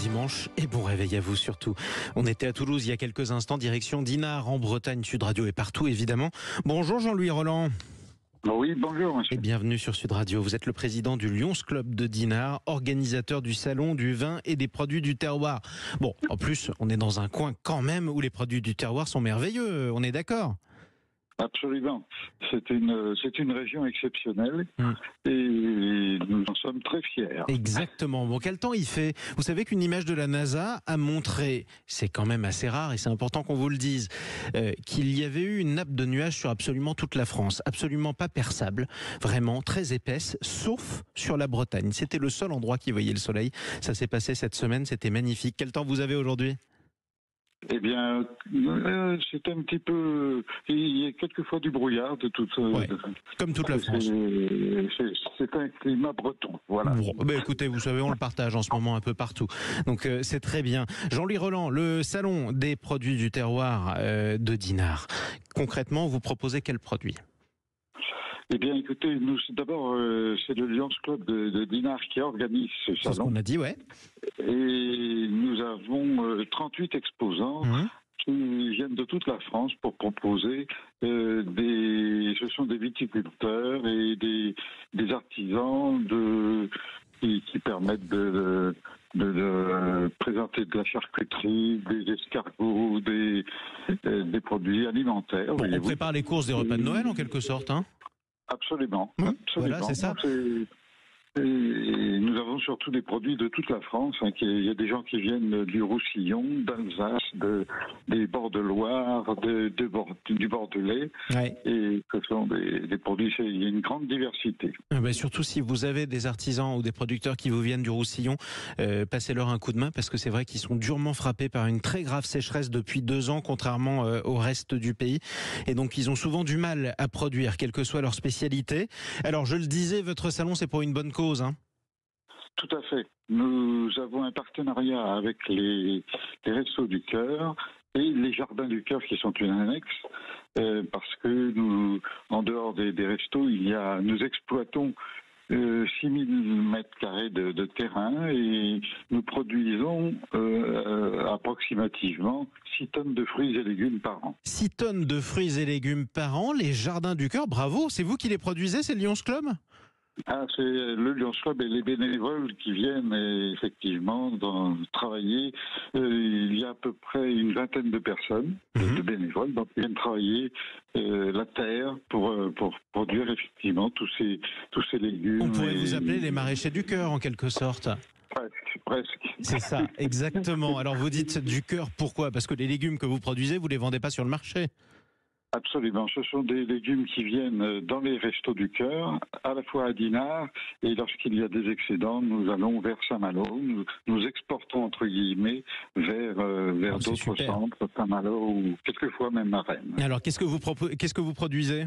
dimanche et bon réveil à vous surtout. On était à Toulouse il y a quelques instants, direction Dinard en Bretagne, Sud Radio et partout évidemment. Bonjour Jean-Louis Roland. Oui, bonjour monsieur. Et bienvenue sur Sud Radio. Vous êtes le président du Lions Club de Dinard, organisateur du salon du vin et des produits du terroir. Bon, en plus, on est dans un coin quand même où les produits du terroir sont merveilleux, on est d'accord ? Absolument. C'est une région exceptionnelle et nous en sommes très fiers. Exactement. Bon, quel temps il fait ? Vous savez qu'une image de la NASA a montré, c'est quand même assez rare et c'est important qu'on vous le dise, qu'il y avait eu une nappe de nuages sur absolument toute la France, absolument pas perçable, vraiment très épaisse, sauf sur la Bretagne. C'était le seul endroit qui voyait le soleil. Ça s'est passé cette semaine, c'était magnifique. Quel temps vous avez aujourd'hui ? Eh bien, c'est un petit peu... Il y a quelquefois du brouillard de toute... comme toute la France. C'est un climat breton, voilà. Bon, écoutez, vous savez, on le partage en ce moment un peu partout. Donc c'est très bien. Jean-Louis Roland, le salon des produits du terroir de Dinard. Concrètement, vous proposez quels produits ? Eh bien, écoutez, nous, d'abord, c'est le Lions Club de Dinard qui organise ce salon. C'est ce qu'on a dit, ouais. Et nous avons 38 exposants qui viennent de toute la France pour proposer ce sont des viticulteurs et des artisans qui permettent de présenter de la charcuterie, des escargots, des produits alimentaires. Bon, on prépare les courses des repas de Noël en quelque sorte, hein ? Absolument. Voilà, c'est ça. Et nous avons surtout des produits de toute la France. Il y a des gens qui viennent du Roussillon, d'Alsace, des bords de Loire, du Bordelais. Ouais. Et ce sont des produits, il y a une grande diversité. Surtout si vous avez des artisans ou des producteurs qui vous viennent du Roussillon, passez-leur un coup de main parce que c'est vrai qu'ils sont durement frappés par une très grave sécheresse depuis 2 ans, contrairement au reste du pays. Et donc ils ont souvent du mal à produire, quelle que soit leur spécialité. Alors je le disais, votre salon c'est pour une bonne cause. Tout à fait. Nous avons un partenariat avec les Restos du Cœur et les Jardins du Cœur qui sont une annexe, parce que nous, en dehors des restos, nous exploitons 6000 mètres carrés de terrain et nous produisons approximativement 6 tonnes de fruits et légumes par an. 6 tonnes de fruits et légumes par an, les Jardins du Cœur, bravo, c'est vous qui les produisez, c'est le Lions Club ? C'est le Lions Club et les bénévoles qui viennent effectivement travailler. Il y a à peu près une vingtaine de personnes, de bénévoles, donc qui viennent travailler la terre pour produire effectivement tous ces légumes. On pourrait vous appeler les maraîchers du cœur en quelque sorte. Presque. C'est ça, exactement. Alors vous dites du cœur, pourquoi ? Parce que les légumes que vous produisez, vous les vendez pas sur le marché. Absolument. Ce sont des légumes qui viennent dans les restos du cœur, à la fois à Dinard, et lorsqu'il y a des excédents, nous allons vers Saint-Malo. Nous exportons, entre guillemets, vers d'autres centres, Saint-Malo ou quelquefois même à Rennes. Alors, qu'est-ce que vous produisez ?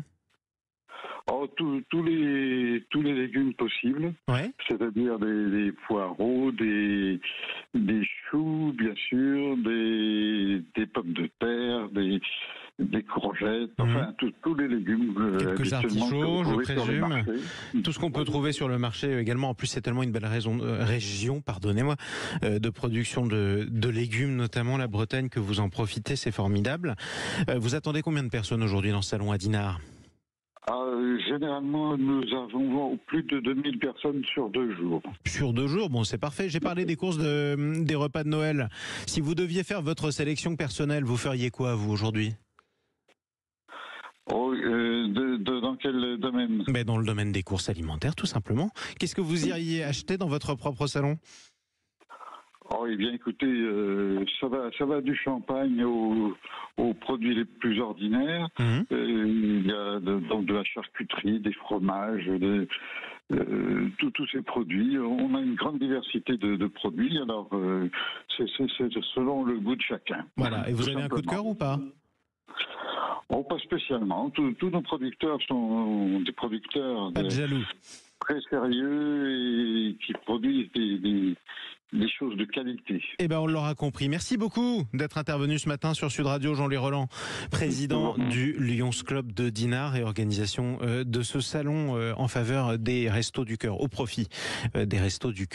Tous les légumes possibles, ouais. C'est-à-dire des poireaux, des choux, bien sûr, des pommes de terre, des courgettes, enfin tous les légumes. Quelques artichauts, je présume. Tout ce qu'on peut trouver sur le marché également. En plus, c'est tellement une belle région, de production de légumes, notamment la Bretagne, que vous en profitez, c'est formidable. Vous attendez combien de personnes aujourd'hui dans ce salon à Dinard ? Généralement, nous avons plus de 2000 personnes sur 2 jours. Sur 2 jours, bon, c'est parfait. J'ai parlé des courses des repas de Noël. Si vous deviez faire votre sélection personnelle, vous feriez quoi, vous, aujourd'hui ? Dans quel domaine ? Dans le domaine des courses alimentaires, tout simplement. Qu'est-ce que vous iriez acheter dans votre propre salon ? Eh bien, écoutez, ça va du champagne aux produits les plus ordinaires. Il y a donc de la charcuterie, des fromages, tous ces produits. On a une grande diversité de produits. Alors, c'est selon le goût de chacun. Voilà. Et vous avez un coup de cœur ou pas ? Pas spécialement. Tous nos producteurs sont des producteurs très sérieux et qui produisent des choses de qualité. On l'aura compris. Merci beaucoup d'être intervenu ce matin sur Sud Radio, Jean-Louis Roland, président du Lions Club de Dinard et organisation de ce salon en faveur des Restos du Cœur, au profit des Restos du Cœur.